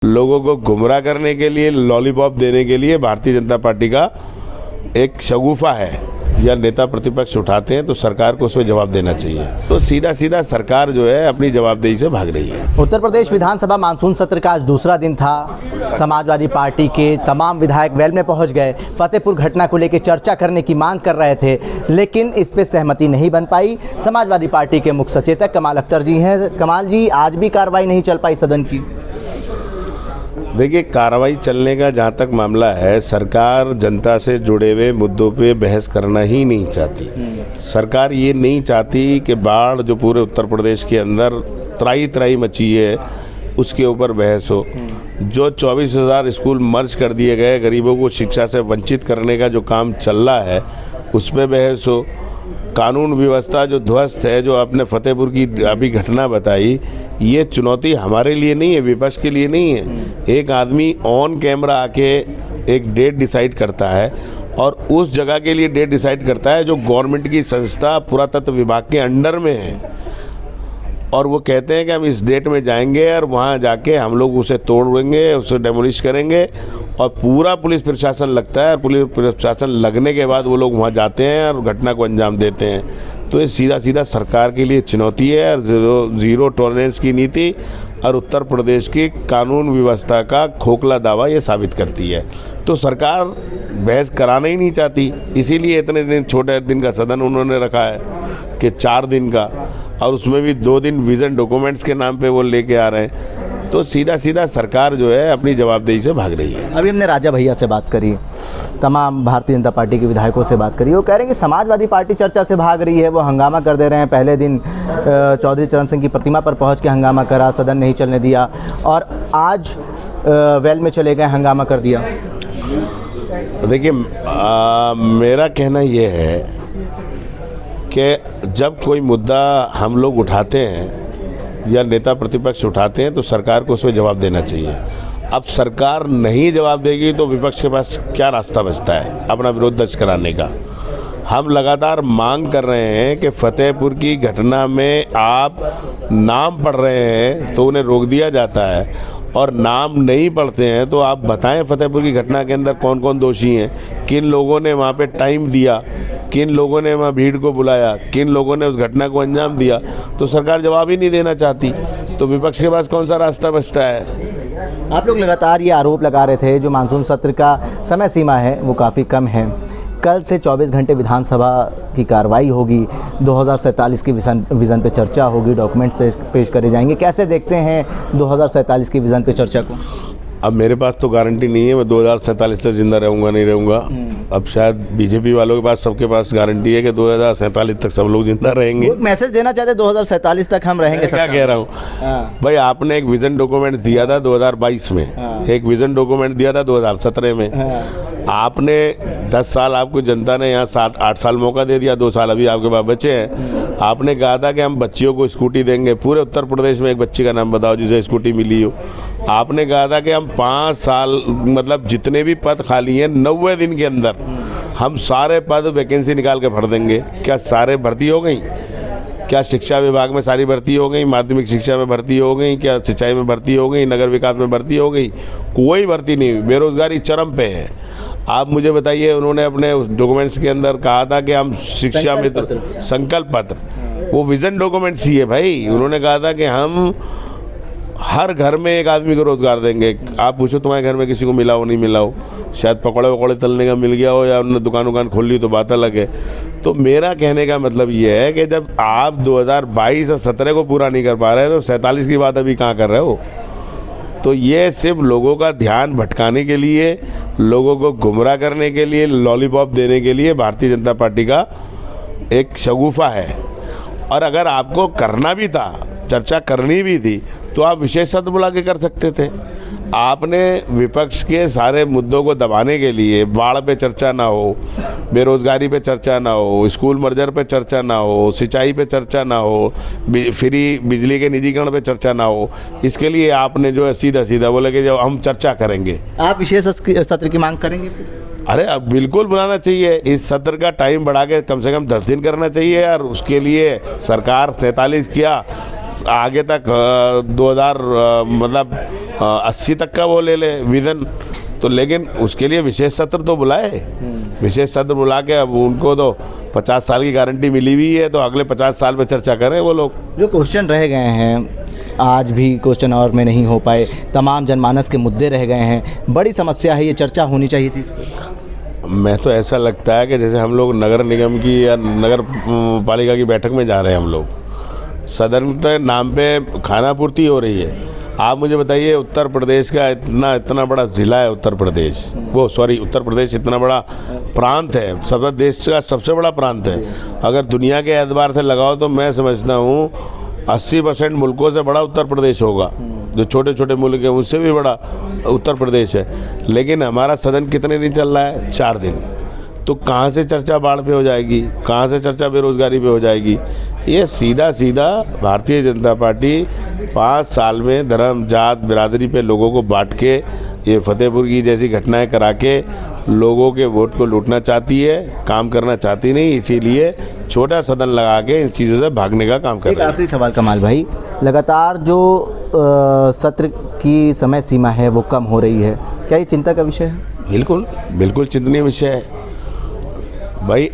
लोगों को गुमराह करने के लिए, लॉलीपॉप देने के लिए भारतीय जनता पार्टी का एक शगुफा है या नेता प्रतिपक्ष उठाते हैं तो सरकार को उसमें जवाब देना चाहिए। तो सीधा सीधा सरकार जो है अपनी जवाबदेही से भाग रही है। उत्तर प्रदेश विधानसभा मानसून सत्र का आज दूसरा दिन था। समाजवादी पार्टी के तमाम विधायक वेल में पहुंच गए। फतेहपुर घटना को लेकर चर्चा करने की मांग कर रहे थे, लेकिन इस पे सहमति नहीं बन पाई। समाजवादी पार्टी के मुख्य सचेतक कमाल अख्तर जी हैं। कमाल जी, आज भी कार्रवाई नहीं चल पाई सदन की। देखिए, कार्रवाई चलने का जहाँ तक मामला है, सरकार जनता से जुड़े हुए मुद्दों पे बहस करना ही नहीं चाहती। सरकार ये नहीं चाहती कि बाढ़ जो पूरे उत्तर प्रदेश के अंदर त्राही त्राही मची है उसके ऊपर बहस हो। जो 24,000 स्कूल मर्ज कर दिए गए, गरीबों को शिक्षा से वंचित करने का जो काम चल रहा है उस पर बहस हो। कानून व्यवस्था जो ध्वस्त है, जो आपने फतेहपुर की अभी घटना बताई, ये चुनौती हमारे लिए नहीं है, विपक्ष के लिए नहीं है। एक आदमी ऑन कैमरा आके एक डेट डिसाइड करता है और उस जगह के लिए डेट डिसाइड करता है जो गवर्नमेंट की संस्था पुरातत्व विभाग के अंडर में है, और वो कहते हैं कि हम इस डेट में जाएंगे और वहाँ जाके हम लोग उसे तोड़ेंगे, उसे डेमोलिश करेंगे, और पूरा पुलिस प्रशासन लगता है। और पुलिस प्रशासन लगने के बाद वो लोग वहाँ जाते हैं और घटना को अंजाम देते हैं। तो ये सीधा सीधा सरकार के लिए चुनौती है और ज़ीरो टॉलरेंस की नीति और उत्तर प्रदेश की कानून व्यवस्था का खोखला दावा ये साबित करती है। तो सरकार बहस कराना ही नहीं चाहती, इसीलिए इतने दिन छोटे दिन का सदन उन्होंने रखा है कि 4 दिन का, और उसमें भी 2 दिन विजन डॉक्यूमेंट्स के नाम पे वो लेके आ रहे हैं। तो सीधा सीधा सरकार जो है अपनी जवाबदेही से भाग रही है। अभी हमने राजा भैया से बात करी, तमाम भारतीय जनता पार्टी के विधायकों से बात करी। वो कह रहे हैं कि समाजवादी पार्टी चर्चा से भाग रही है, वो हंगामा कर दे रहे हैं। पहले दिन चौधरी चरण सिंह की प्रतिमा पर पहुंच के हंगामा करा, सदन नहीं चलने दिया, और आज वेल में चले गए, हंगामा कर दिया। देखिए, मेरा कहना ये है कि जब कोई मुद्दा हम लोग उठाते हैं या नेता प्रतिपक्ष उठाते हैं तो सरकार को उसमें जवाब देना चाहिए। अब सरकार नहीं जवाब देगी तो विपक्ष के पास क्या रास्ता बचता है अपना विरोध दर्ज कराने का। हम लगातार मांग कर रहे हैं कि फतेहपुर की घटना में आप नाम पढ़ रहे हैं तो उन्हें रोक दिया जाता है, और नाम नहीं पढ़ते हैं तो आप बताएं फतेहपुर की घटना के अंदर कौन कौन दोषी हैं, किन लोगों ने वहाँ पे टाइम दिया, किन लोगों ने वहाँ भीड़ को बुलाया, किन लोगों ने उस घटना को अंजाम दिया। तो सरकार जवाब ही नहीं देना चाहती, तो विपक्ष के पास कौन सा रास्ता बचता है। आप लोग लगातार ये आरोप लगा रहे थे जो मानसून सत्र का समय सीमा है वो काफ़ी कम है। कल से 24 घंटे विधानसभा की कार्रवाई होगी, 2047 की विज़न पे चर्चा होगी, डॉक्यूमेंट पेश करे जाएंगे। कैसे देखते हैं 2047 की विज़न पे चर्चा को? अब मेरे पास तो गारंटी नहीं है मैं 2047 तक जिंदा रहूँगा नहीं रहूँगा। अब शायद बीजेपी वालों के पास, सबके पास गारंटी है कि 2047 तक सब लोग जिंदा रहेंगे। मैसेज देना चाहते 2047 तक हम रहेंगे। क्या कह रहा हूँ भाई, आपने एक विजन डॉक्यूमेंट दिया था 2022 में, एक विजन डॉक्यूमेंट दिया था 2017 में। आपने 10 साल आपको जनता ने यहाँ 7-8 साल मौका दे दिया, 2 साल अभी आपके पास बचे हैं। आपने कहा था कि हम बच्चियों को स्कूटी देंगे, पूरे उत्तर प्रदेश में एक बच्ची का नाम बताओ जिसे स्कूटी मिली हो। आपने कहा था कि हम 5 साल मतलब जितने भी पद खाली हैं 90 दिन के अंदर हम सारे पद वैकेंसी निकाल के भर देंगे। क्या सारे भर्ती हो गई? क्या शिक्षा विभाग में सारी भर्ती हो गई? माध्यमिक शिक्षा में भर्ती हो गई? क्या सिंचाई में भर्ती हो गई? नगर विकास में भर्ती हो गई? कोई भर्ती नहीं हुई। बेरोजगारी चरम पे है। आप मुझे बताइए, उन्होंने अपने उस डॉक्यूमेंट्स के अंदर कहा था कि हम शिक्षा मित्र संकल्प पत्र, वो विजन डॉक्यूमेंट्स ही है भाई। उन्होंने कहा था कि हम हर घर में एक आदमी को रोजगार देंगे। आप पूछो तुम्हारे घर में किसी को मिला हो नहीं मिला हो, शायद पकौड़े वकौड़े तलने का मिल गया हो या उन्होंने दुकान खोल ली तो बात अलग है। तो मेरा कहने का मतलब ये है कि जब आप 2022 और 17 को पूरा नहीं कर पा रहे तो 47 की बात अभी कहाँ कर रहे हो। तो ये सिर्फ लोगों का ध्यान भटकाने के लिए, लोगों को गुमराह करने के लिए, लॉलीपॉप देने के लिए भारतीय जनता पार्टी का एक शगुफा है। और अगर आपको करना भी था, चर्चा करनी भी थी, तो आप विशेष सत्र बुला के कर सकते थे। आपने विपक्ष के सारे मुद्दों को दबाने के लिए, बाढ़ पे चर्चा ना हो, बेरोजगारी पे चर्चा ना हो, स्कूल मर्जर पे चर्चा ना हो, सिंचाई पे चर्चा ना हो, फ्री बिजली के निजीकरण पे चर्चा ना हो, इसके लिए आपने जो है सीधा सीधा बोले कि जब हम चर्चा करेंगे। आप विशेष सत्र की मांग करेंगे? अरे अब बिल्कुल बुलाना चाहिए। इस सत्र का टाइम बढ़ा के कम से कम 10 दिन करना चाहिए यार। उसके लिए सरकार 47 किया, आगे तक 2000 मतलब 80 तक का वो ले ले विजन, तो लेकिन उसके लिए विशेष सत्र तो बुलाए, विशेष सत्र बुला के अब उनको तो 50 साल की गारंटी मिली हुई है, तो अगले 50 साल में चर्चा करें वो लोग। जो क्वेश्चन रह गए हैं आज भी क्वेश्चन आवर में नहीं हो पाए, तमाम जनमानस के मुद्दे रह गए हैं, बड़ी समस्या है, ये चर्चा होनी चाहिए थी इस पर। मैं तो ऐसा लगता है कि जैसे हम लोग नगर निगम की या नगर पालिका की बैठक में जा रहे हैं, हम लोग सदन के नाम पे खाना पूर्ति हो रही है। आप मुझे बताइए, उत्तर प्रदेश का इतना बड़ा ज़िला है उत्तर प्रदेश, उत्तर प्रदेश इतना बड़ा प्रांत है, सब देश का सबसे बड़ा प्रांत है। अगर दुनिया के एतबार से लगाओ तो मैं समझता हूँ 80% मुल्कों से बड़ा उत्तर प्रदेश होगा, जो छोटे छोटे मुल्क हैं उससे भी बड़ा उत्तर प्रदेश है। लेकिन हमारा सदन कितने दिन चल रहा है? 4 दिन। तो कहाँ से चर्चा बाढ़ पे हो जाएगी, कहाँ से चर्चा बेरोज़गारी पे हो जाएगी? ये सीधा सीधा भारतीय जनता पार्टी 5 साल में धर्म जात बिरादरी पे लोगों को बांट के, ये फतेहपुर की जैसी घटनाएं करा के लोगों के वोट को लूटना चाहती है, काम करना चाहती नहीं, इसीलिए छोटा सदन लगा के इन चीज़ों से भागने का काम कर रही है। एक आखिरी सवाल कमाल भाई, लगातार जो सत्र की समय सीमा है वो कम हो रही है, क्या ये चिंता का विषय है? बिल्कुल बिल्कुल चिंतनीय विषय है भाई।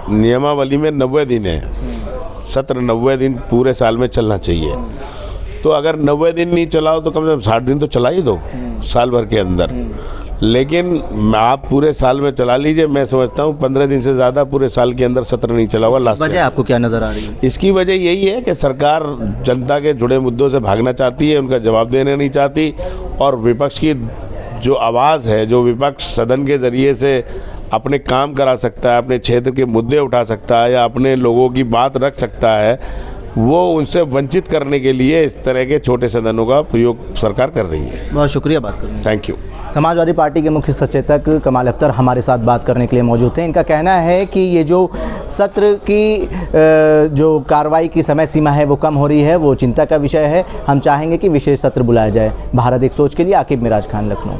नियमावली में 90 दिन है, सत्र 90 दिन पूरे साल में चलना चाहिए। तो अगर 90 दिन नहीं चलाओ तो कम से कम 60 दिन तो चला ही दो साल भर के अंदर। लेकिन आप पूरे साल में चला लीजिए, मैं समझता हूँ 15 दिन से ज़्यादा पूरे साल के अंदर सत्र नहीं चला हुआ। लास्ट वजह आपको क्या नज़र आ रही है? इसकी वजह यही है कि सरकार जनता के जुड़े मुद्दों से भागना चाहती है, उनका जवाब देना नहीं चाहती, और विपक्ष की जो आवाज़ है, जो विपक्ष सदन के ज़रिए से अपने काम करा सकता है, अपने क्षेत्र के मुद्दे उठा सकता है या अपने लोगों की बात रख सकता है, वो उनसे वंचित करने के लिए इस तरह के छोटे सदनों का प्रयोग सरकार कर रही है। बहुत शुक्रिया बात करने। Thank you. समाजवादी पार्टी के मुख्य सचेतक कमाल अख्तर हमारे साथ बात करने के लिए मौजूद थे। इनका कहना है कि ये जो सत्र की जो कार्रवाई की समय सीमा है वो कम हो रही है, वो चिंता का विषय है। हम चाहेंगे कि विशेष सत्र बुलाया जाए। भारत एक सोच के लिए आकिब मिराज खान, लखनऊ।